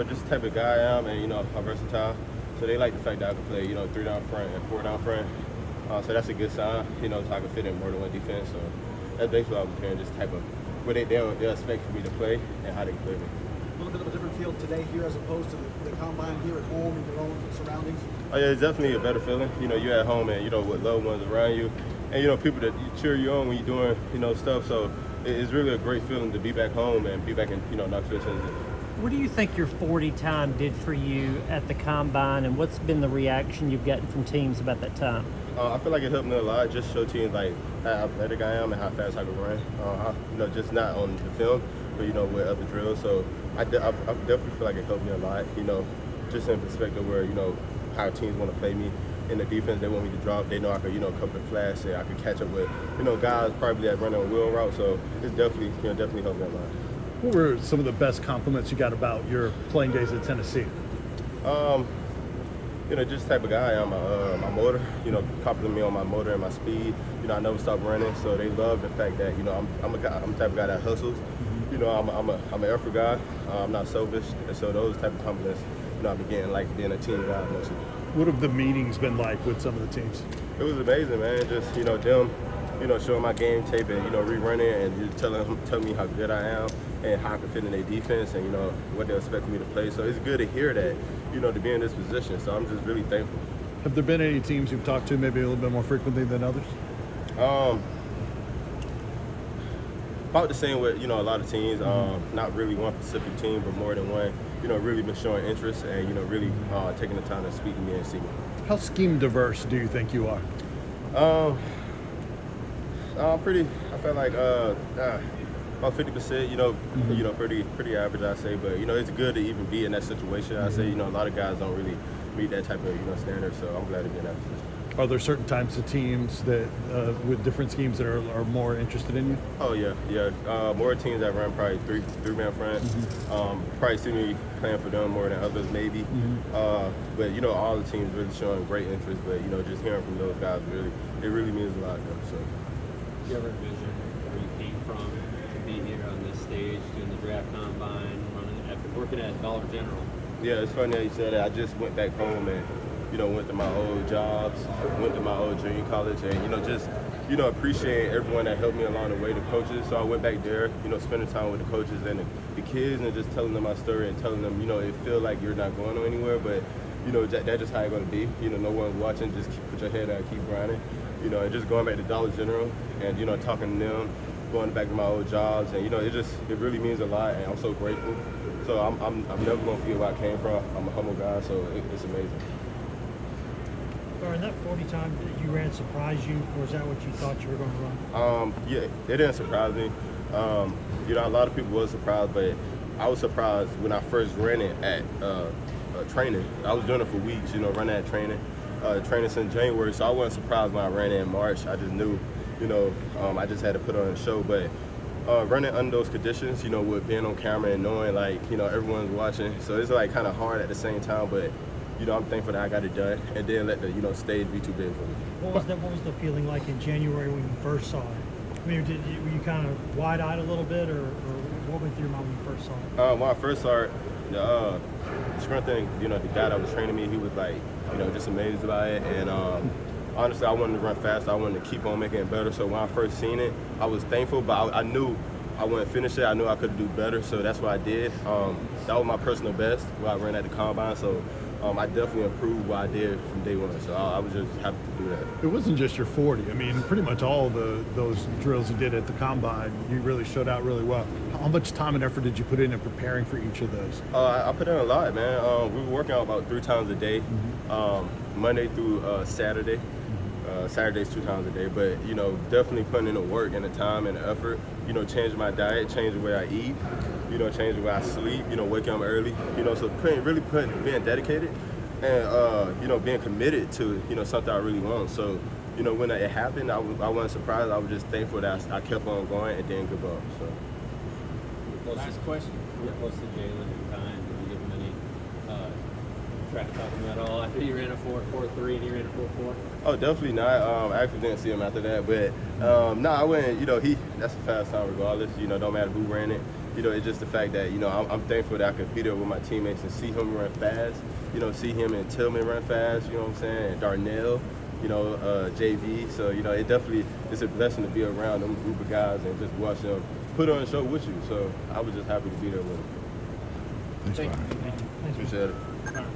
Just the type of guy I am, and I'm versatile. So they like the fact that I can play, 3 down front and 4 down front. So that's a good sign, so I can fit in more than one defense. So that's basically what I'm comparing, just type of what they'll expect for me to play and how they can play me. A little bit of a different feel today here as opposed to the combine here at home in your own surroundings? Oh yeah, it's definitely a better feeling. You're at home and with loved ones around you, and people that you cheer you on when you're doing stuff. So it's really a great feeling to be back home and be back in Knoxville, Tennessee. What do you think your 40 time did for you at the combine, and what's been the reaction you've gotten from teams about that time? I feel like it helped me a lot. Just show teams like how athletic I am and how fast I can run. Just not on the film, but with other drills. So I definitely feel like it helped me a lot. Just in perspective where how teams want to play me in the defense. They want me to drop. They know I could cover the flash. I could catch up with guys probably that run on wheel route. So it's definitely helped me a lot. What were some of the best compliments you got about your playing days at Tennessee? Just the type of guy I am. My motor, compliment me on my motor and my speed. I never stop running, so they love the fact that I'm the type of guy that hustles. I'm an effort guy. I'm not selfish, and so those type of compliments, I've been getting like being a team guy mostly. What have the meetings been like with some of the teams? It was amazing, man. Just them, showing my game tape and rerunning and just telling me how good I am and how I can fit in their defense and what they expect me to play. So it's good to hear that, to be in this position. So I'm just really thankful. Have there been any teams you've talked to maybe a little bit more frequently than others? About the same with a lot of teams. Not really one specific team, but more than one. Really been showing interest and really taking the time to speak to me and see me. How scheme diverse do you think you are? I feel like about 50%. Pretty average, I say. But it's good to even be in that situation. I say a lot of guys don't really meet that type of standard. So I'm glad to be in that position. Are there certain types of teams that with different schemes that are more interested in you? Oh yeah. More teams that run probably three-man front. Probably see me playing for them more than others, maybe. But all the teams really showing great interest. But just hearing from those guys really means a lot to them. So. Do you ever envision where you came from to be here on this stage, doing the draft combine, after working at Dollar General? Yeah, it's funny that you said that. I just went back home and went to my old jobs, went to my old junior college, and just appreciate everyone that helped me along the way, the coaches. So I went back there, spending time with the coaches and the kids, and just telling them my story and telling them, it feel like you're not going anywhere, but that's just how it's gonna be. No one's watching. Just put your head down, keep grinding. And just going back to Dollar General and talking to them, going back to my old jobs, and it really means a lot, and I'm so grateful. So I'm never gonna forget where I came from. I'm a humble guy, so it's amazing. Byron, that 40 time that you ran surprised you, or is that what you thought you were going to run? Yeah, it didn't surprise me. A lot of people was surprised, but I was surprised when I first ran it at training. I was doing it for weeks, running at training since January, so I wasn't surprised when I ran it in March. I just knew, I just had to put on a show, but running under those conditions, with being on camera and knowing everyone's watching, so it's kind of hard at the same time, but I'm thankful that I got it done, and then let the stage be too big for me. What was the feeling like in January when you first saw it? I mean, were you kind of wide-eyed a little bit, or what went through your mind when you first saw it? When I first saw it, the screen thing, the guy that was training me, he was just amazed by it, and honestly, I wanted to run fast. I wanted to keep on making it better. So when I first seen it, I was thankful, but I knew I wouldn't finish it. I knew I could do better, so that's what I did. That was my personal best when I ran at the combine. So I definitely improved what I did from day one. So I was just happy to do that. It wasn't just your 40. I mean, pretty much all those drills you did at the combine, you really showed out really well. How much time and effort did you put in preparing for each of those? I put in a lot, man. We were working out about 3 times a day, Monday through Saturday. Saturdays 2 times a day, but definitely putting in the work and the time and the effort. Changing my diet, changing the way I eat. Changing the way I sleep. Waking up early. So being dedicated and being committed to something I really want. So when it happened, I wasn't surprised. I was just thankful that I kept on going and didn't give up. So. Last question. You're close to Jalen and Kind. Did you give him any track talking at all after you ran a 4.43 and he ran a 4.4? Oh, definitely not. I actually didn't see him after that, but no, I wouldn't. That's a fast time regardless. Don't matter who ran it. you know, it's just the fact that, you know, I'm thankful that I could be there with my teammates and see him run fast. You know, see him and Tillman run fast, you know what I'm saying, and Darnell, you know, JV. So, you know, it definitely is a blessing to be around them group of guys and just watch them put on a show with you. So I was just happy to be there with them. Thanks, Byron. Appreciate it.